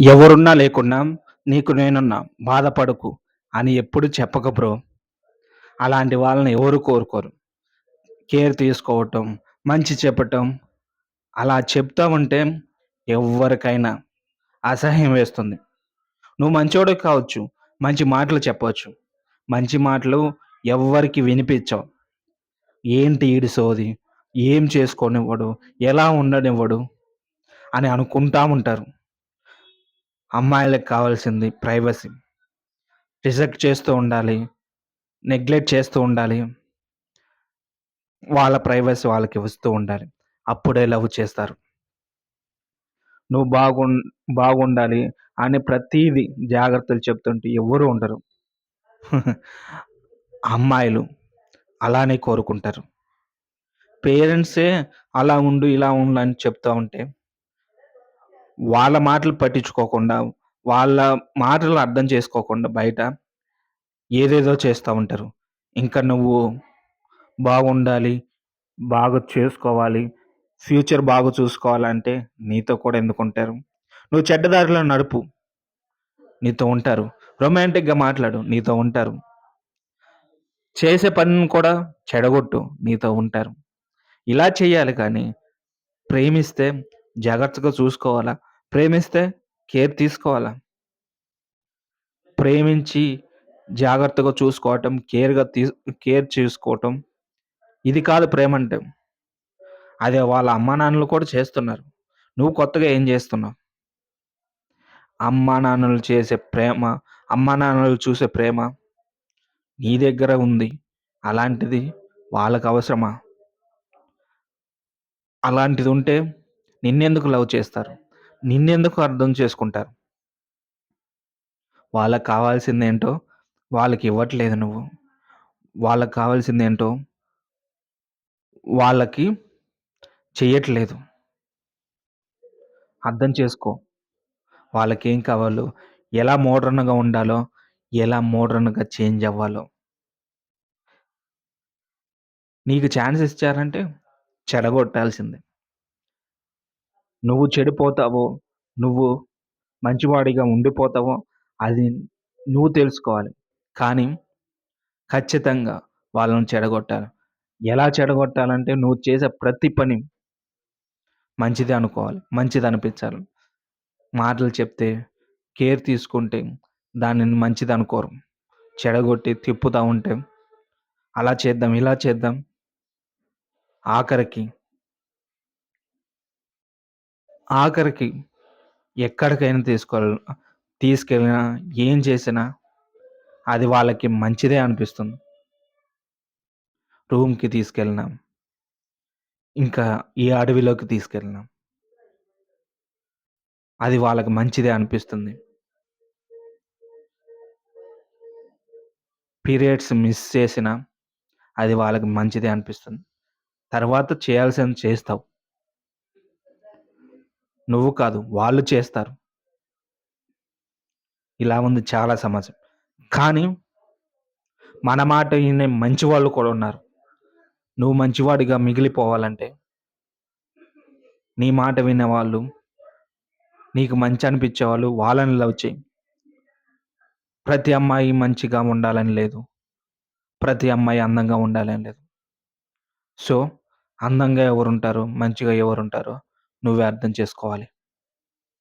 ఎవరున్నా లేకున్నా నీకు నేనున్నా బాధపడకు అని ఎప్పుడు చెప్పకు బ్రో. అలాంటి వాళ్ళని ఎవరు కోరుకోరు. కేర్ తీసుకోవటం, మంచి చెప్పటం అలా చెప్తా ఉంటే ఎవ్వరికైనా అసహ్యం వేస్తుంది. నువ్వు మంచోడివి కావచ్చు. మంచి మాటలు చెప్పవచ్చు. మంచి మాటలు ఎవ్వరికి వినిపించవు. ఏంటి ఈడి సోది? ఏం చేసుకోనివ్వడు? ఎలా ఉండనివ్వడు? అని అనుకుంటా ఉంటారు. అమ్మాయిలకు కావాల్సింది ప్రైవసీ. రిజెక్ట్ చేస్తూ ఉండాలి. నెగ్లెక్ట్ చేస్తూ ఉండాలి. వాళ్ళ ప్రైవసీ వాళ్ళకిస్తూ ఉండాలి. అప్పుడే లవ్ చేస్తారు. నువ్వు బాగుండాలి అని ప్రతీదీ జాగ్రత్తలు చెప్తుంటే ఎవ్వరు ఉండరు. అమ్మాయిలు అలానే కోరుకుంటారు. పేరెంట్సే అలా ఉండు, ఇలా ఉండు అని చెప్తా ఉంటే, వాళ్ళ మాటలు పట్టించుకోకుండా, వాళ్ళ మాటలు అర్థం చేసుకోకుండా బయట ఏదేదో చేస్తా ఉంటారు. ఇంకా నువ్వు బాగుండాలి, బాగా చేసుకోవాలి, ఫ్యూచర్ బాగా చూసుకోవాలంటే నీతో కూడా ఎందుకుంటారు? నువ్వు చెడ్డ దారిలో నడుపు, నీతో ఉంటారు. రొమాంటిక్‌గా మాట్లాడు, నీతో ఉంటారు. చేసే పనిని కూడా చెడగొట్టు, నీతో ఉంటారు. ఇలా చేయాలి కానీ, ప్రేమిస్తే జాగ్రత్తగా చూసుకోవాలా, ప్రేమిస్తే కేర్ తీసుకోవాలా. ప్రేమించి జాగ్రత్తగా చూసుకోవటం, కేర్ చూసుకోవటం ఇది కాదు ప్రేమంటే. అదే వాళ్ళ అమ్మానాన్నలు కూడా చేస్తున్నారు. నువ్వు కొత్తగా ఏం చేస్తున్నావు? అమ్మానాన్నలు చేసే ప్రేమ, అమ్మానాన్నలు చూసే ప్రేమ నీ దగ్గర ఉంది. అలాంటిది వాళ్ళకవసరమా? అలాంటిదుంటే నిన్నెందుకు లవ్ చేస్తారు? నిన్నెందుకు అర్థం చేసుకుంటారు? వాళ్ళకి కావాల్సిందేంటో వాళ్ళకివ్వట్లేదు నువ్వు. వాళ్ళకి కావాల్సిందేంటో వాళ్ళకి చెయ్యట్లేదు. అర్థం చేసుకో. వాళ్ళకేం కావాలో, ఎలా మోడ్రన్‌గా ఉండాలో, ఎలా మోడ్రన్‌గా చేంజ్ అవ్వాలో. నీకు ఛాన్స్ ఇచ్చారంటే చెడగొట్టాల్సిందే. నువ్వు చెడిపోతావో, నువ్వు మంచివాడిగా ఉండిపోతావో అది నువ్వు తెలుసుకోవాలి. కానీ ఖచ్చితంగా వాళ్ళని చెడగొట్టాలి. ఎలా చెడగొట్టాలంటే నువ్వు చేసే ప్రతి పని మంచిదే అనుకోవాలి. మంచిదనిపించాలి. మాటలు చెప్తే, కేర్ తీసుకుంటే దానిని మంచిదనుకోరు. చెడగొట్టి తిప్పుతా ఉంటే అలా చేద్దాం, ఇలా చేద్దాం. ఆఖరికి, ఆఖరికి ఎక్కడికైనా తీసుకెళ్ళినా, ఏం చేసినా అది వాళ్ళకి మంచిదే అనిపిస్తుంది. రూమ్‌కి తీసుకెళ్ళినా, ఇంకా ఈ అడవిలోకి తీసుకెళ్ళినా అది వాళ్ళకి మంచిదే అనిపిస్తుంది. పీరియడ్స్ మిస్ చేసినా అది వాళ్ళకి మంచిదే అనిపిస్తుంది. తర్వాత చేయాల్సింది చేస్తావు. నువ్వు కాదు వాళ్ళు చేస్తారు. ఇలా ఉంది చాలా సమాజం. కానీ మన మాట వినే మంచివాళ్ళు కూడా ఉన్నారు. నువ్వు మంచివాడిగా మిగిలిపోవాలంటే నీ మాట వినేవాళ్ళు, నీకు మంచి అనిపించేవాళ్ళు వాళ్ళని లవ్ చెయి. ప్రతి అమ్మాయి మంచిగా ఉండాలని లేదు. ప్రతి అమ్మాయి అందంగా ఉండాలని లేదు. సో, అందంగా ఎవరుంటారో, మంచిగా ఎవరుంటారో నువ్వే అర్థం చేసుకోవాలి.